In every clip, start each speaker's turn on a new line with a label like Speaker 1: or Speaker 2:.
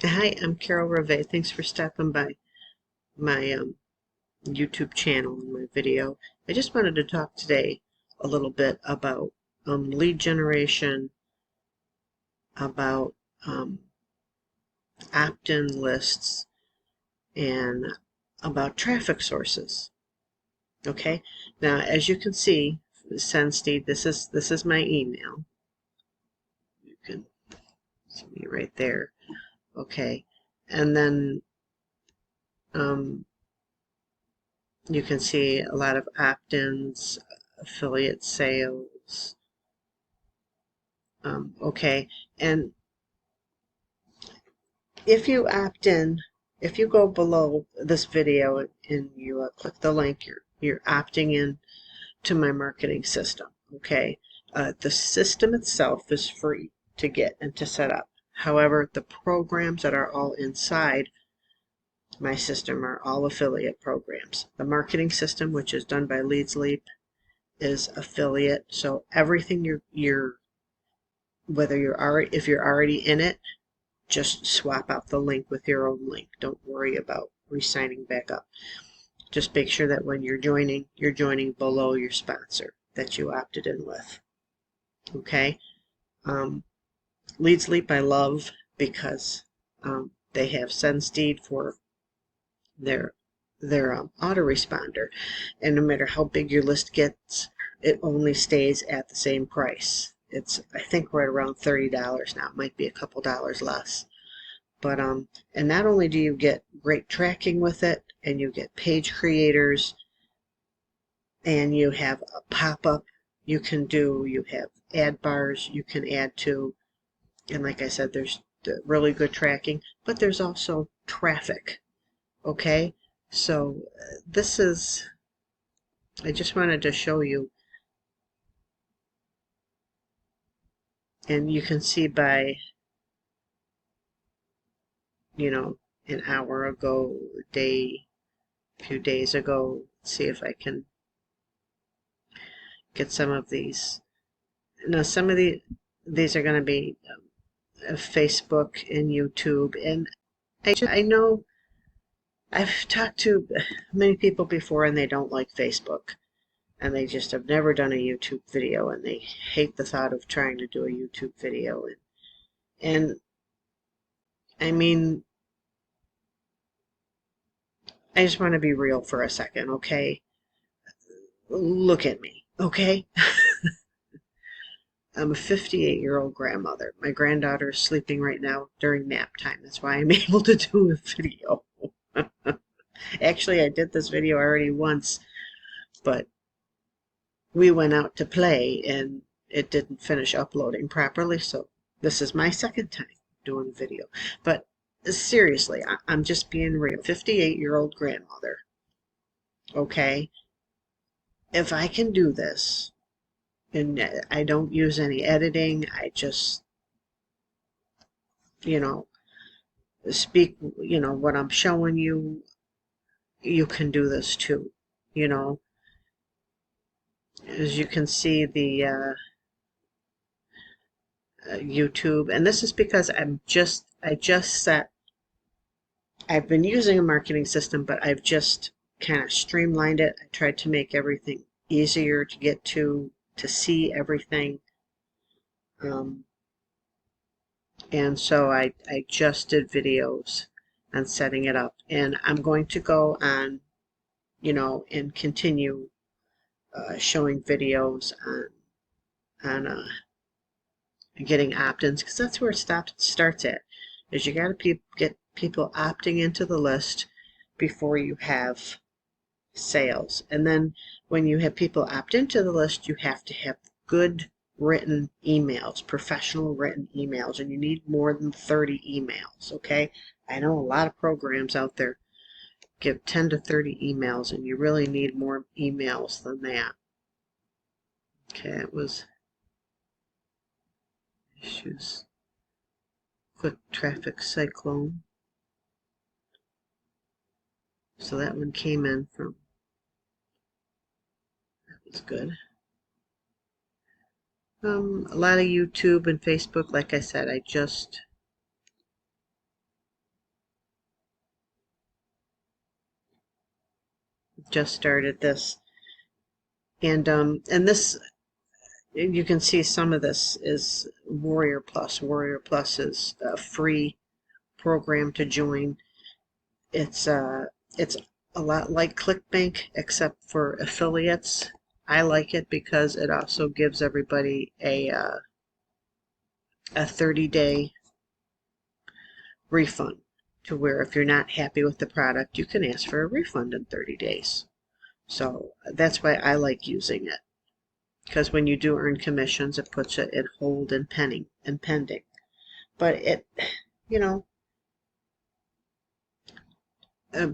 Speaker 1: Hi, I'm Carol Rivet. Thanks for stopping by my YouTube channel and my video. I just wanted to talk today a little bit about lead generation, about um, opt-in lists, and about traffic sources. Okay. Now, as you can see, SendSteed. This is my email. You can see me right there. Okay, and then um, you can see a lot of opt-ins, affiliate sales. Okay, and if you opt in, if you go below this video and you click the link, you're opting in to my marketing system. Okay, the system itself is free to get and to set up. However, the programs that are all inside my system are all affiliate programs. The marketing system, which is done by LeadsLeap, is affiliate. So everything you're whether you're already if you're already in it, just swap out the link with your own link. Don't worry about re-signing back up. Just make sure that when you're joining below your sponsor that you opted in with. Okay. LeadsLeap I love because they have SendSteed for their autoresponder, and no matter how big your list gets, it only stays at the same price. It's, I think, right around $30 now. It might be a couple dollars less. But and not only do you get great tracking with it, and you get page creators, and you have a pop-up you can do, you have ad bars you can add to, and like I said, there's the really good tracking, but there's also traffic. Okay, so this is, I just wanted to show you, and you can see by, an hour ago, a few days ago. See if I can get some of these. Now, some of these are going to be Facebook and YouTube, and I know I've talked to many people before, and they don't like Facebook, and they just have never done a YouTube video, and they hate the thought of trying to do a YouTube video, and I mean, I just want to be real for a second, okay? Look at me, okay? I'm a 58-year-old grandmother. My granddaughter is sleeping right now during nap time. That's why I'm able to do a video. Actually, I did this video already once, but we went out to play and it didn't finish uploading properly, so this is my second time doing a video. But seriously, I'm just being real. 58-year-old grandmother, okay? If I can do this, and I don't use any editing, I just, you know, speak, what I'm showing you, you can do this too, you know. As you can see, the YouTube, and this is because I've been using a marketing system, but I've just kind of streamlined it. I tried to make everything easier to get to see everything. And so I just did videos on setting it up. And I'm going to go on, and continue showing videos on getting opt-ins, because that's where it starts at, is you got to get people opting into the list before you have sales. And then when you have people opt into the list, you have to have good written emails, professional written emails, and you need more than 30 emails, okay? I know a lot of programs out there give 10 to 30 emails, and you really need more emails than that. Okay, it was issues. Quick traffic cyclone. So that one came in from, that was good. A lot of YouTube and Facebook, like I said, I just just started this. And this, you can see some of this is Warrior Plus. Warrior Plus is a free program to join. It's a lot like ClickBank except for affiliates. I like it because it also gives everybody a 30-day refund, to where if you're not happy with the product, you can ask for a refund in 30 days. So that's why I like using it, because when you do earn commissions, it puts it in hold and pending. But it, you know,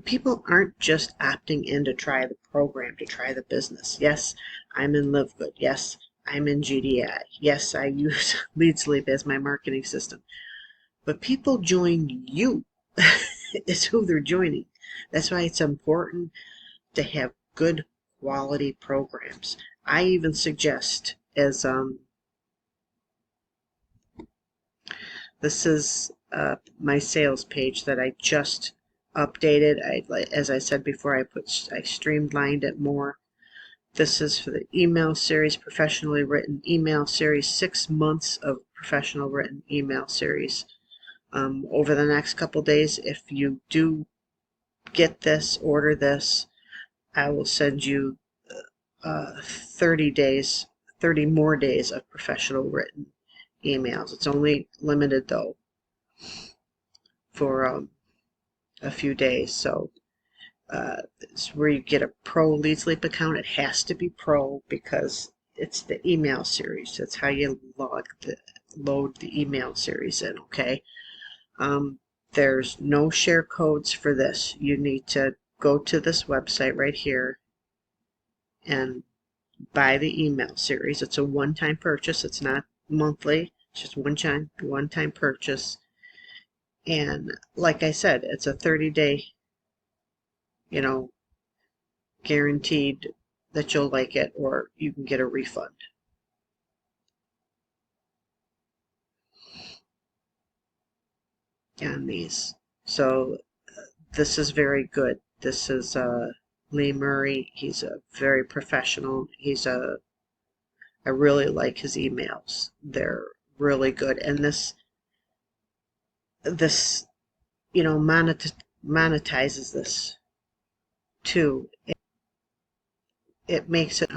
Speaker 1: people aren't just opting in to try the program, to try the business. Yes, I'm in LiveGood. Yes, I'm in GDI. Yes, I use LeadSleep as my marketing system. But people join you. Is who they're joining. That's why it's important to have good quality programs. I even suggest, as this is my sales page that I just updated. As I said before, I streamlined it more. This is for the email series, professionally written email series, 6 months of professional written email series. Over the next couple days, if you do get this, order this, I will send you 30 more days of professional written emails. It's only limited though for a few days. So it's where you get a pro LeadSleep account. It has to be pro because it's the email series. That's how you load the email series in. Okay. There's no share codes for this. You need to go to this website right here and buy the email series. It's a one-time purchase. It's not monthly. It's just one-time purchase. And like I said, it's a 30-day, guaranteed that you'll like it, or you can get a refund. On these. So this is very good. This is Lee Murray. He's a very professional. I really like his emails. They're really good. And this monetizes this too. It makes it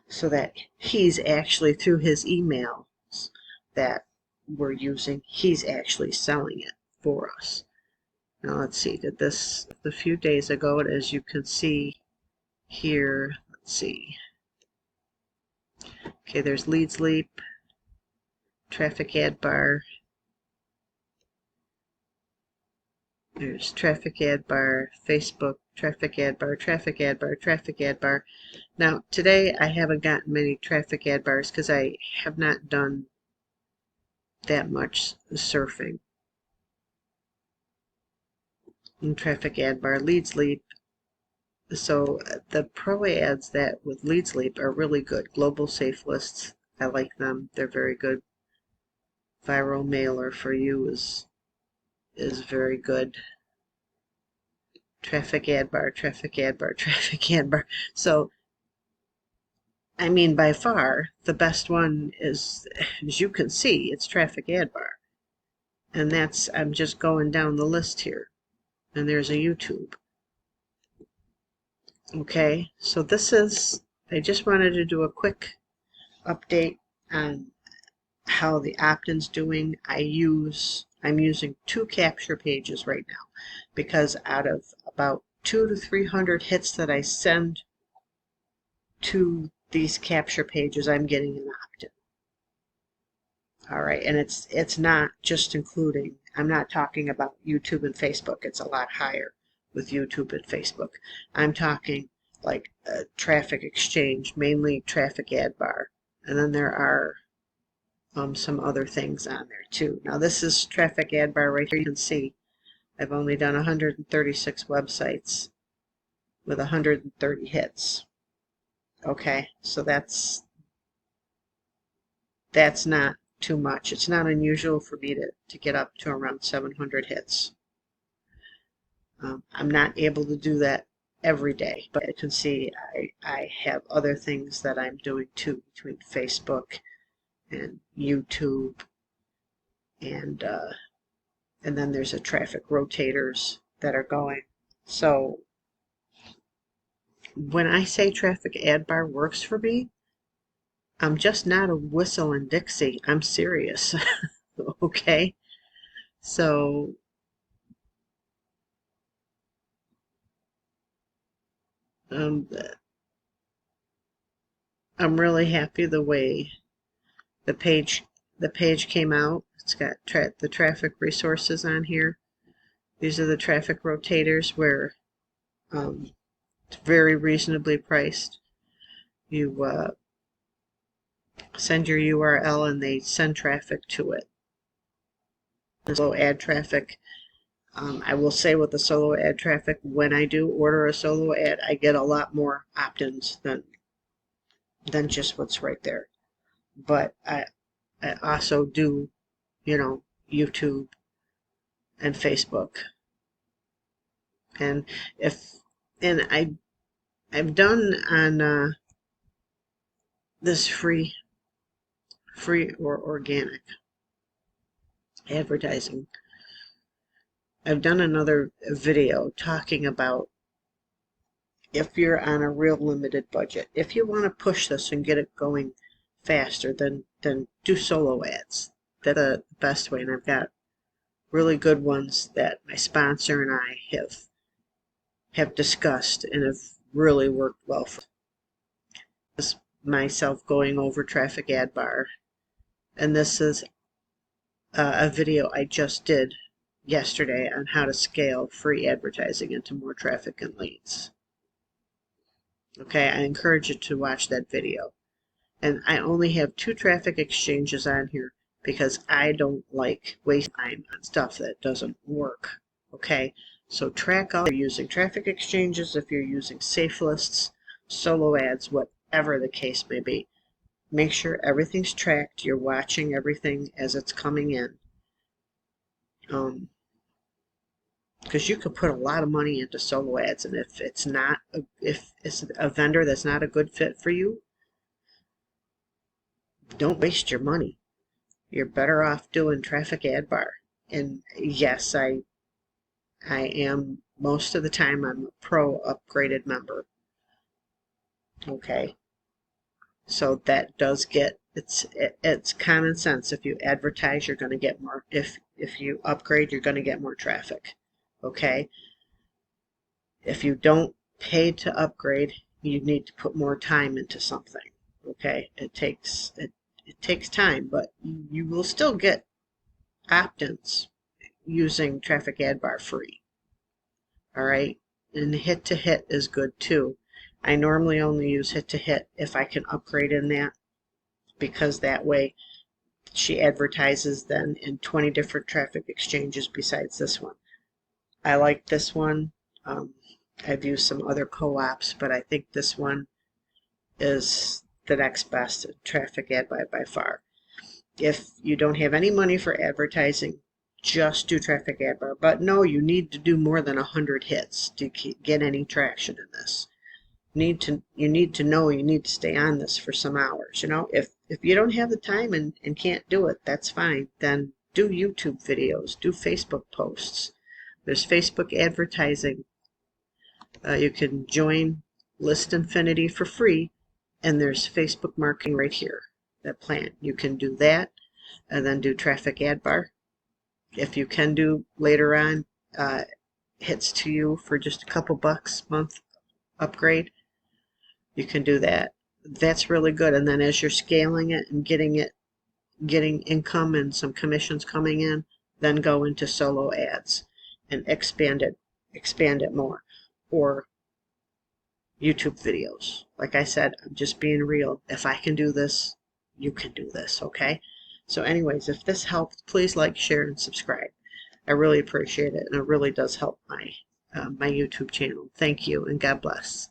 Speaker 1: so that he's actually, through his emails that we're using, he's actually selling it for us. Now let's see, did this a few days ago, and as you can see here, let's see. Okay, there's LeadSleep, traffic ad bar. There's traffic ad bar, Facebook, traffic ad bar, traffic ad bar, traffic ad bar. Now, today I haven't gotten many traffic ad bars because I have not done that much surfing. And traffic ad bar, LeadSleep. So the pro ads that with LeadSleep are really good. Global Safe Lists, I like them. They're very good. Viral Mailer for You is very good. Traffic ad bar, traffic ad bar, traffic ad bar. So I mean, by far, the best one is, as you can see, it's traffic ad bar. And that's, I'm just going down the list here. And there's a YouTube. Okay, so this is, I just wanted to do a quick update on how the opt-in's doing. I'm using 2 capture pages right now, because out of about 200 to 300 hits that I send to these capture pages, I'm getting an opt-in. All right, and it's not just including, I'm not talking about YouTube and Facebook. It's a lot higher with YouTube and Facebook. I'm talking like traffic exchange, mainly traffic ad bar, and then there are some other things on there too. Now this is traffic ad bar right here. You can see I've only done 136 websites with 130 hits. Okay, so that's not too much. It's not unusual for me to get up to around 700 hits. I'm not able to do that every day, but you can see I have other things that I'm doing too, between Facebook and YouTube, and then there's a traffic rotators that are going. So when I say traffic ad bar works for me, I'm just not a whistle and Dixie. I'm serious. Okay? So um, I'm really happy the way the page came out. It's got the traffic resources on here. These are the traffic rotators where it's very reasonably priced. You send your URL and they send traffic to it. Solo ad traffic. I will say with the solo ad traffic, when I do order a solo ad, I get a lot more opt-ins than just what's right there. But I also do, YouTube and Facebook. And I've done on this free or organic advertising. I've done another video talking about if you're on a real limited budget, if you want to push this and get it going faster, then do solo ads. That's the best way, and I've got really good ones that my sponsor and I have discussed and have really worked well for this. Myself going over traffic ad bar, and this is a video I just did yesterday on how to scale free advertising into more traffic and leads. Okay, I encourage you to watch that video. And I only have 2 traffic exchanges on here because I don't like wasting time on stuff that doesn't work. Okay, so track all. If you're using traffic exchanges, if you're using safe lists, solo ads, whatever the case may be, make sure everything's tracked. You're watching everything as it's coming in. Because you could put a lot of money into solo ads, and if it's a vendor that's not a good fit for you, don't waste your money. You're better off doing traffic ad bar. And yes, I am, most of the time, I'm a pro upgraded member. Okay, so that does get, it's common sense. If you advertise, you're going to get more. If you upgrade, you're going to get more traffic. Okay, if you don't pay to upgrade, you need to put more time into something. Okay, it takes time, but you will still get opt-ins using traffic ad bar free. All right, and hit to hit is good too. I normally only use hit to hit if I can upgrade in that, because that way she advertises then in 20 different traffic exchanges besides this one. I like this one. I've used some other co-ops, but I think this one is the next best traffic ad by far. If you don't have any money for advertising, just do traffic ad bar. But no, you need to do more than 100 hits to get any traction in this. You need to know you need to stay on this for some hours. If you don't have the time and can't do it, that's fine. Then do YouTube videos, do Facebook posts. There's Facebook advertising. You can join List Infinity for free, and there's Facebook marketing right here, that plan. You can do that and then do traffic ad bar. If you can do later on hits to you for just a couple bucks a month upgrade, you can do that. That's really good. And then as you're scaling it and getting income and some commissions coming in, then go into solo ads and expand it more. Or YouTube videos. Like I said, I'm just being real. If I can do this, you can do this, okay? So anyways, if this helped, please like, share, and subscribe. I really appreciate it, and it really does help my YouTube channel. Thank you, and God bless.